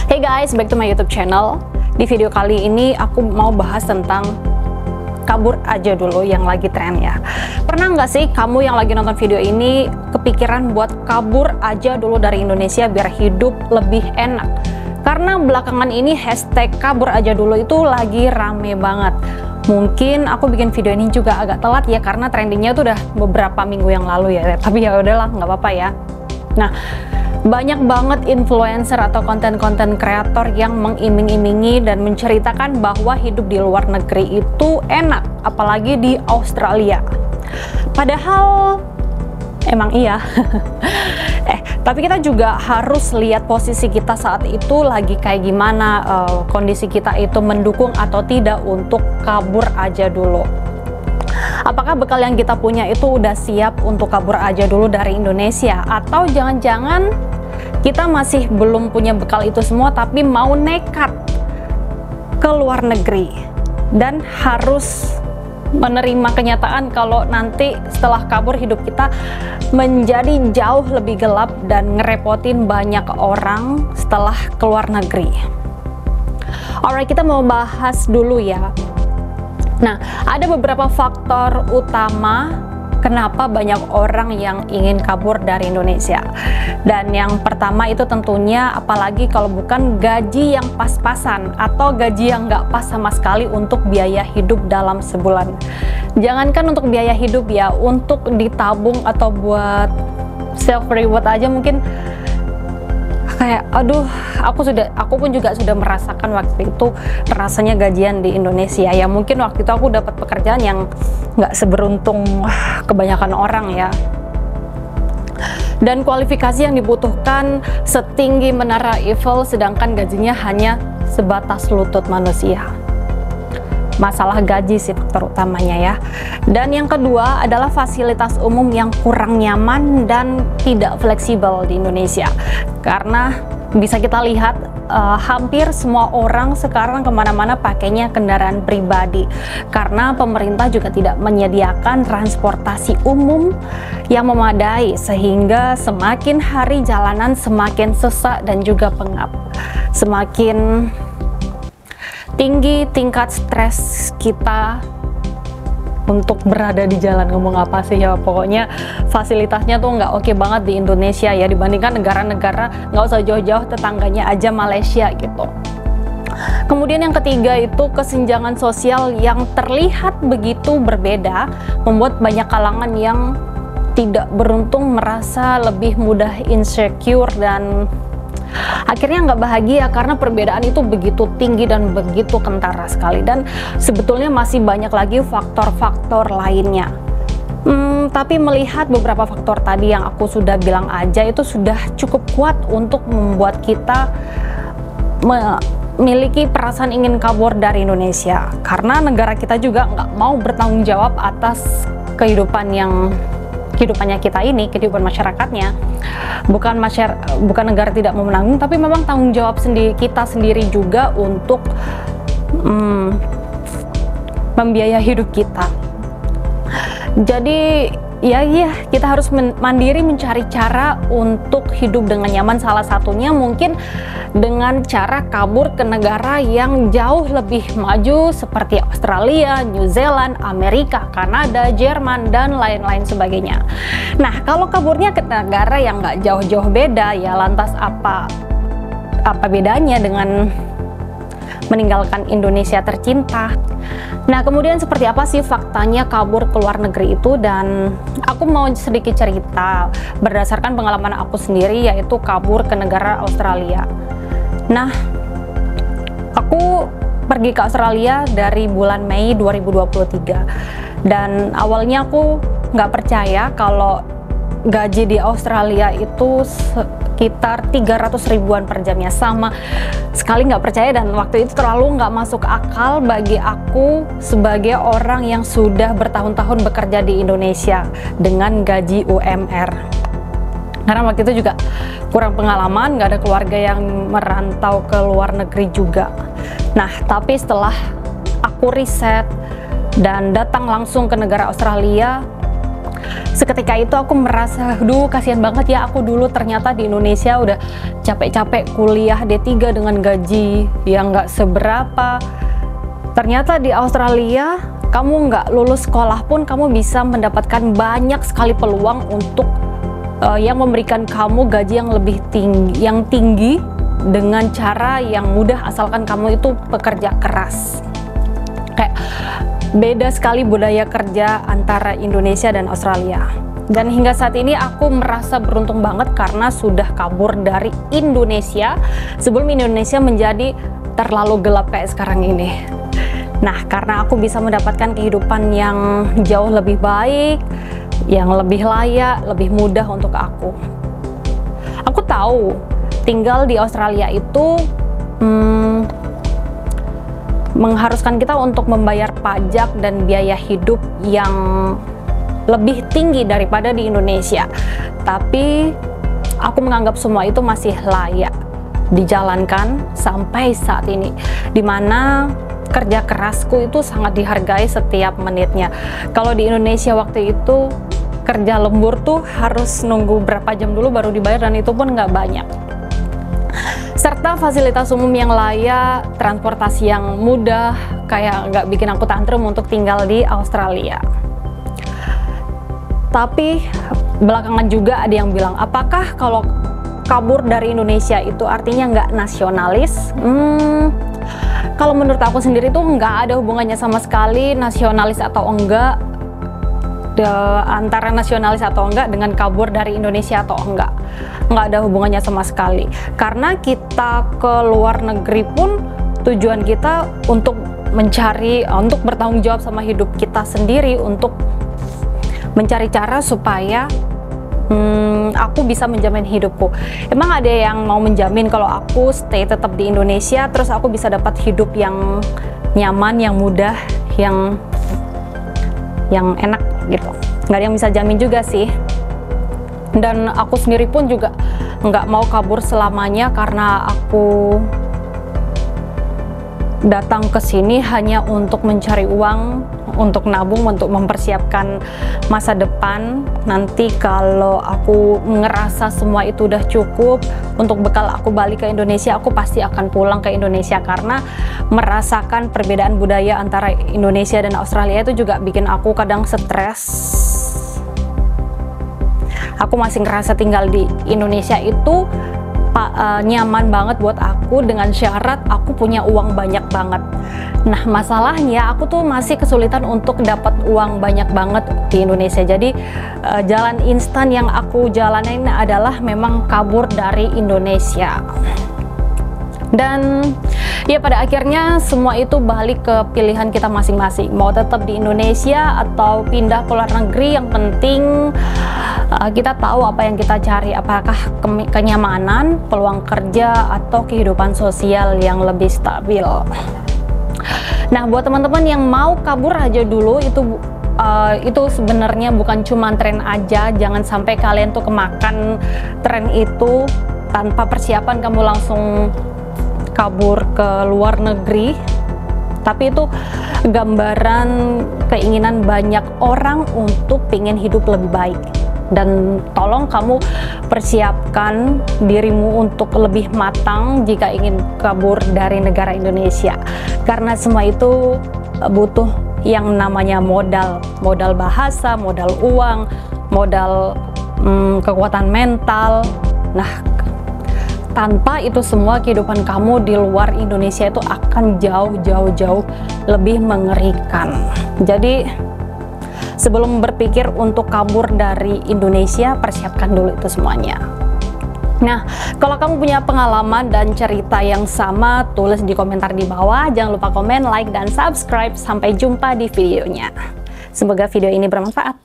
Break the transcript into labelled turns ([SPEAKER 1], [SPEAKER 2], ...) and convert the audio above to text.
[SPEAKER 1] Hey guys, back to my YouTube channel. Di video kali ini aku mau bahas tentang kabur aja dulu yang lagi tren ya. Pernah nggak sih kamu yang lagi nonton video ini kepikiran buat kabur aja dulu dari Indonesia biar hidup lebih enak? Karena belakangan ini hashtag kabur aja dulu itu lagi rame banget. Mungkin aku bikin video ini juga agak telat ya karena trendingnya tuh udah beberapa minggu yang lalu ya. Tapi ya udahlah, nggak apa-apa ya. Nah, banyak banget influencer atau konten-konten kreator yang mengiming-imingi dan menceritakan bahwa hidup di luar negeri itu enak, apalagi di Australia. Padahal emang iya. Tapi kita juga harus lihat posisi kita saat itu lagi kayak gimana, kondisi kita itu mendukung atau tidak untuk kabur aja dulu. Apakah bekal yang kita punya itu udah siap untuk kabur aja dulu dari Indonesia? Atau jangan-jangan kita masih belum punya bekal itu semua tapi mau nekat ke luar negeri dan harus menerima kenyataan kalau nanti setelah kabur hidup kita menjadi jauh lebih gelap dan ngerepotin banyak orang setelah keluar negeri. Alright, kita mau bahas dulu ya. Nah, ada beberapa faktor utama kenapa banyak orang yang ingin kabur dari Indonesia. Dan yang pertama itu tentunya, apalagi kalau bukan gaji yang pas-pasan atau gaji yang nggak pas sama sekali untuk biaya hidup dalam sebulan. Jangankan untuk biaya hidup ya, untuk ditabung atau buat self reward aja mungkin kayak aduh, aku pun juga sudah merasakan waktu itu rasanya gajian di Indonesia ya. Mungkin waktu itu aku dapat pekerjaan yang nggak seberuntung kebanyakan orang ya, dan kualifikasi yang dibutuhkan setinggi menara Eiffel sedangkan gajinya hanya sebatas lutut manusia. Masalah gaji sih faktor utamanya ya. Dan yang kedua adalah fasilitas umum yang kurang nyaman dan tidak fleksibel di Indonesia. Karena bisa kita lihat hampir semua orang sekarang kemana-mana pakainya kendaraan pribadi. Karena pemerintah juga tidak menyediakan transportasi umum yang memadai, sehingga semakin hari jalanan semakin sesak dan juga pengap. Semakin tinggi tingkat stres kita untuk berada di jalan. Ngomong apa sih ya, pokoknya fasilitasnya tuh nggak oke banget di Indonesia ya, dibandingkan negara-negara nggak usah jauh-jauh, tetangganya aja Malaysia gitu. Kemudian yang ketiga itu kesenjangan sosial yang terlihat begitu berbeda, membuat banyak kalangan yang tidak beruntung merasa lebih mudah insecure dan akhirnya nggak bahagia karena perbedaan itu begitu tinggi dan begitu kentara sekali. Dan sebetulnya masih banyak lagi faktor-faktor lainnya. Tapi melihat beberapa faktor tadi yang aku sudah bilang aja itu sudah cukup kuat untuk membuat kita memiliki perasaan ingin kabur dari Indonesia. Karena negara kita juga nggak mau bertanggung jawab atas kehidupannya kita ini, kehidupan masyarakatnya. Bukan negara tidak mau menanggung, tapi memang tanggung jawab kita sendiri juga untuk membiayai hidup kita. Jadi ya kita harus mandiri mencari cara untuk hidup dengan nyaman. Salah satunya mungkin dengan cara kabur ke negara yang jauh lebih maju seperti Australia, New Zealand, Amerika, Kanada, Jerman, dan lain-lain sebagainya. Nah, kalau kaburnya ke negara yang nggak jauh-jauh beda ya, lantas apa bedanya dengan meninggalkan Indonesia tercinta? Nah, kemudian seperti apa sih faktanya kabur ke luar negeri itu? Dan aku mau sedikit cerita berdasarkan pengalaman aku sendiri, yaitu kabur ke negara Australia. Nah, aku pergi ke Australia dari bulan Mei 2023, dan awalnya aku nggak percaya kalau gaji di Australia itu sekitar 300 ribuan per jamnya. Sama sekali nggak percaya, dan waktu itu terlalu nggak masuk akal bagi aku sebagai orang yang sudah bertahun-tahun bekerja di Indonesia dengan gaji UMR. Karena waktu itu juga kurang pengalaman, nggak ada keluarga yang merantau ke luar negeri juga. Nah, tapi setelah aku riset dan datang langsung ke negara Australia, Seketika itu aku merasa, duh kasihan banget ya, aku dulu ternyata di Indonesia udah capek-capek kuliah D3 dengan gaji yang nggak seberapa. Ternyata di Australia, kamu nggak lulus sekolah pun kamu bisa mendapatkan banyak sekali peluang untuk yang memberikan kamu gaji yang tinggi dengan cara yang mudah asalkan kamu itu pekerja keras. Kayak beda sekali budaya kerja antara Indonesia dan Australia. Dan hingga saat ini aku merasa beruntung banget karena sudah kabur dari Indonesia sebelum Indonesia menjadi terlalu gelap kayak sekarang ini. Nah, karena aku bisa mendapatkan kehidupan yang jauh lebih baik, yang lebih layak, lebih mudah untuk aku. Aku tahu tinggal di Australia itu mengharuskan kita untuk membayar pajak dan biaya hidup yang lebih tinggi daripada di Indonesia. Tapi aku menganggap semua itu masih layak dijalankan sampai saat ini, dimana kerja kerasku itu sangat dihargai setiap menitnya. Kalau di Indonesia waktu itu kerja lembur tuh harus nunggu berapa jam dulu baru dibayar, dan itu pun nggak banyak. Serta fasilitas umum yang layak, transportasi yang mudah, kayak nggak bikin aku tantrum untuk tinggal di Australia. Tapi belakangan juga ada yang bilang, apakah kalau kabur dari Indonesia itu artinya nggak nasionalis? Kalau menurut aku sendiri tuh nggak ada hubungannya sama sekali nasionalis atau enggak, antara nasionalis atau enggak dengan kabur dari Indonesia atau enggak. Nggak ada hubungannya sama sekali. Karena kita ke luar negeri pun tujuan kita untuk untuk bertanggung jawab sama hidup kita sendiri, untuk mencari cara supaya aku bisa menjamin hidupku. Emang ada yang mau menjamin kalau aku stay tetap di Indonesia terus aku bisa dapat hidup yang nyaman, yang mudah, yang enak gitu? Nggak ada yang bisa jamin juga sih. Dan aku sendiri pun juga nggak mau kabur selamanya, karena aku datang ke sini hanya untuk mencari uang, untuk nabung, untuk mempersiapkan masa depan. Nanti kalau aku ngerasa semua itu udah cukup untuk bekal aku balik ke Indonesia, aku pasti akan pulang ke Indonesia, karena merasakan perbedaan budaya antara Indonesia dan Australia itu juga bikin aku kadang stres. Aku masih ngerasa tinggal di Indonesia itu nyaman banget buat aku, dengan syarat aku punya uang banyak banget. Nah, masalahnya aku tuh masih kesulitan untuk dapat uang banyak banget di Indonesia. Jadi jalan instan yang aku jalanin adalah memang kabur dari Indonesia. Dan ya pada akhirnya semua itu balik ke pilihan kita masing-masing, mau tetap di Indonesia atau pindah ke luar negeri. Yang penting kita tahu apa yang kita cari, apakah kenyamanan, peluang kerja, atau kehidupan sosial yang lebih stabil. Nah, buat teman-teman yang mau kabur aja dulu, itu sebenarnya bukan cuma tren aja. Jangan sampai kalian tuh kemakan tren itu tanpa persiapan, kamu langsung kabur ke luar negeri. Tapi itu gambaran keinginan banyak orang untuk pengen hidup lebih baik. Dan tolong kamu persiapkan dirimu untuk lebih matang jika ingin kabur dari negara Indonesia, karena semua itu butuh yang namanya modal bahasa, modal uang, modal kekuatan mental. Nah, tanpa itu semua kehidupan kamu di luar Indonesia itu akan jauh lebih mengerikan. Jadi sebelum berpikir untuk kabur dari Indonesia, persiapkan dulu itu semuanya. Nah, kalau kamu punya pengalaman dan cerita yang sama, tulis di komentar di bawah. Jangan lupa komen, like, dan subscribe. Sampai jumpa di videonya. Semoga video ini bermanfaat.